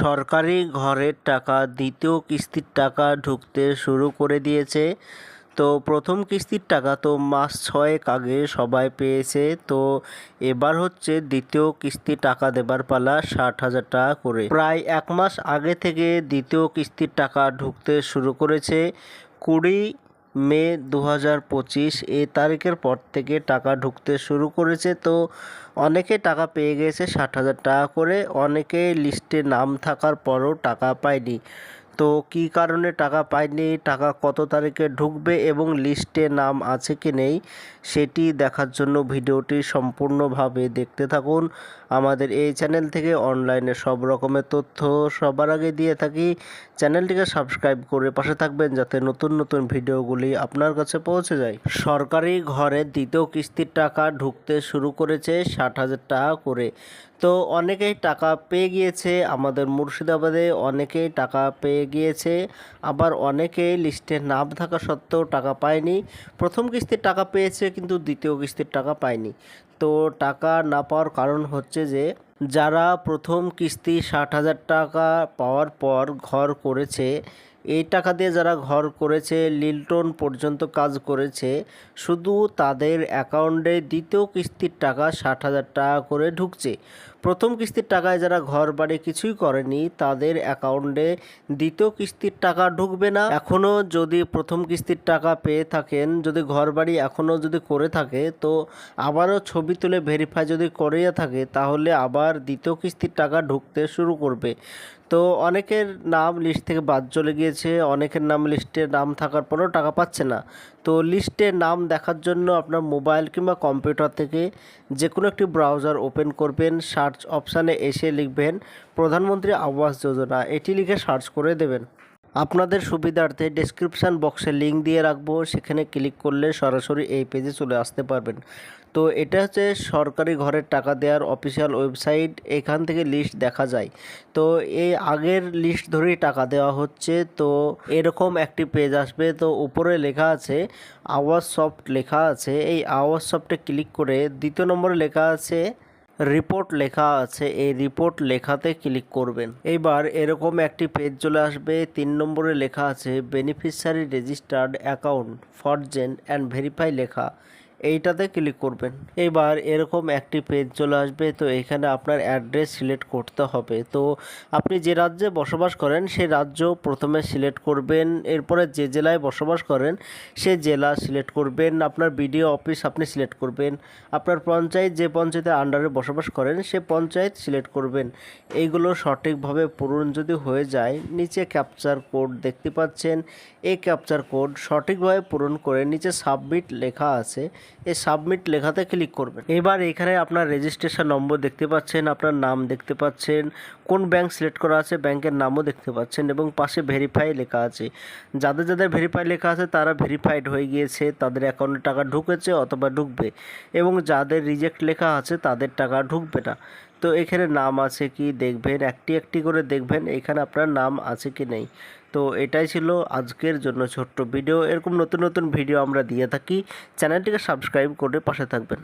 সরকারি ঘরের টাকা দ্বিতীয় কিস্তির টাকা ঢুকতে শুরু করে দিয়েছে। তো প্রথম কিস্তির টাকা তো মাস 6 আগে সবাই পেয়েছে। তো এবার হচ্ছে দ্বিতীয় কিস্তির টাকা দেবার পালা 60,000 টাকা করে। প্রায় 1 মাস আগে থেকে দ্বিতীয় কিস্তির টাকা ঢুকতে শুরু করেছে। 20 মে 2025 এই তারিখের পর থেকে টাকা ঢুকতে শুরু করেছে। তো অনেকে টাকা পেয়ে গেছে 60,000 টাকা করে, অনেকে লিস্টে নাম থাকার পরও টাকা পায়নি। তো কী কারণে টাকা পায়নি, টাকা কত তারিখে ঢুকবে এবং লিস্টে নাম আছে কি নেই সেটি দেখার জন্য ভিডিওটি সম্পূর্ণভাবে দেখতে থাকুন। আমাদের এই চ্যানেল থেকে অনলাইনে সব রকমের তথ্য সবার আগে দিয়ে থাকি। চ্যানেলটিকে সাবস্ক্রাইব করে পাশে থাকবেন যাতে নতুন নতুন ভিডিওগুলি আপনার কাছে পৌঁছে যায়। সরকারি ঘরের দ্বিতীয় কিস্তির টাকা ঢুকতে শুরু করেছে 60,000 টাকা করে। তো অনেকেই টাকা পেয়ে গিয়েছে, আমাদের মুর্শিদাবাদে অনেকেই টাকা পেয়ে গিয়েছে, আবার অনেকেই লিস্টে নাম থাকা সত্ত্বেও টাকা পায়নি। প্রথম কিস্তির টাকা পেয়েছে কিন্তু দ্বিতীয় কিস্তির টাকা পায়নি। তো টাকা না পাওয়ার কারণ হচ্ছে যে যারা প্রথম কিস্তি 60,000 টাকা পাওয়ার পর ঘর করেছে, এই টাকা দিয়ে যারা ঘর করেছে, লিল্টন পর্যন্ত কাজ করেছে, শুধু তাদের অ্যাকাউন্টে দ্বিতীয় কিস্তির টাকা 60,000 টাকা করে ঢুকছে। প্রথম কিস্তির টাকায় যারা ঘর বাড়ি কিছুই করেনি তাদের অ্যাকাউন্টে দ্বিতীয় কিস্তির টাকা ঢুকবে না। এখনও যদি প্রথম কিস্তির টাকা পেয়ে থাকেন, যদি ঘর বাড়ি এখনও যদি করে থাকে, তো আবারও ছবি তুলে ভেরিফাই যদি করিয়ে থাকে তাহলে আবার দ্বিতীয় কিস্তির টাকা ঢুকতে শুরু করবে। তো অনেকের নাম লিস্ট থেকে বাদ চলে গিয়েছে, অনেকের নাম লিস্টে নাম থাকার পরেও টাকা পাচ্ছে না। তো লিস্টে নাম দেখার জন্য আপনার মোবাইল কিংবা কম্পিউটার থেকে যে কোনো একটি ব্রাউজার ওপেন করবেন, সার্চ অপশানে এসে লিখবেন প্রধানমন্ত্রী আবাস যোজনা, এটি লিখে সার্চ করে দেবেন। আপনাদের সুবিধার্থে ডেসক্রিপশান বক্সে লিঙ্ক দিয়ে রাখবো, সেখানে ক্লিক করলে সরাসরি এই পেজে চলে আসতে পারবেন। তো এটা হচ্ছে সরকারি ঘরের টাকা দেওয়ার অফিসিয়াল ওয়েবসাইট, এখান থেকে লিস্ট দেখা যায়। তো এই আগের লিস্ট ধরেই টাকা দেওয়া হচ্ছে। তো এরকম একটি পেজ আসবে, তো উপরে লেখা আছে আওয়াজ সফট লেখা আছে, এই আওয়াজ সফটে ক্লিক করে দ্বিতীয় নম্বরে লেখা আছে রিপোর্ট লেখা আছে, এই রিপোর্ট লেখাতে ক্লিক করবেন। এইবার এরকম একটি পেজ চলে আসবে, 3 নম্বরে লেখা আছে বেনিফিশিয়ারি রেজিস্টার্ড অ্যাকাউন্ট ফর জেন অ্যান্ড ভেরিফাই লেখা, এইটাতে ক্লিক করবেন। এবার এরকম একটি পেজ চলে আসবে, তো এখানে আপনার অ্যাড্রেস সিলেক্ট করতে হবে। তো আপনি যে রাজ্যে বসবাস করেন সেই রাজ্য প্রথমে সিলেক্ট করবেন, এরপরে যে জেলায় বসবাস করেন সে জেলা সিলেক্ট করবেন, আপনার বিডিও অফিস আপনি সিলেক্ট করবেন, আপনার পঞ্চায়েত যে পঞ্চায়েতের আন্ডারে বসবাস করেন সে পঞ্চায়েত সিলেক্ট করবেন। এইগুলো সঠিকভাবে পূরণ যদি হয়ে যায়, নিচে ক্যাপচার কোড দেখতে পাচ্ছেন, এই ক্যাপচার কোড সঠিকভাবে পূরণ করে নিচে সাবমিট লেখা আছে, এই সাবমিট লেখাতে ক্লিক করবেন। এবার এখানে আপনার রেজিস্ট্রেশন নম্বর দেখতে পাচ্ছেন, আপনার নাম দেখতে পাচ্ছেন, কোন ব্যাংক সিলেক্ট করা আছে ব্যাংকের নামও দেখতে পাচ্ছেন এবং পাশে ভেরিফাই লেখা আছে। যাদের যাদের ভেরিফাই লেখা আছে তারা ভেরিফাইড হয়ে গিয়েছে, তাদের অ্যাকাউন্টে টাকা ঢুকেছে অথবা ঢুকবে, এবং যাদের রিজেক্ট লেখা আছে তাদের টাকা ঢুকবে না। তো এখানে নাম আছে কি দেখবেন, একটি একটি করে দেখবেন এখানে আপনার নাম আছে কি নেই। তো এটাই ছিল আজকের জন্য ছোট্ট ভিডিও। এরকম নতুন নতুন ভিডিও আমরা দিয়ে থাকি, চ্যানেলটিকে সাবস্ক্রাইব করে পাশে থাকবেন।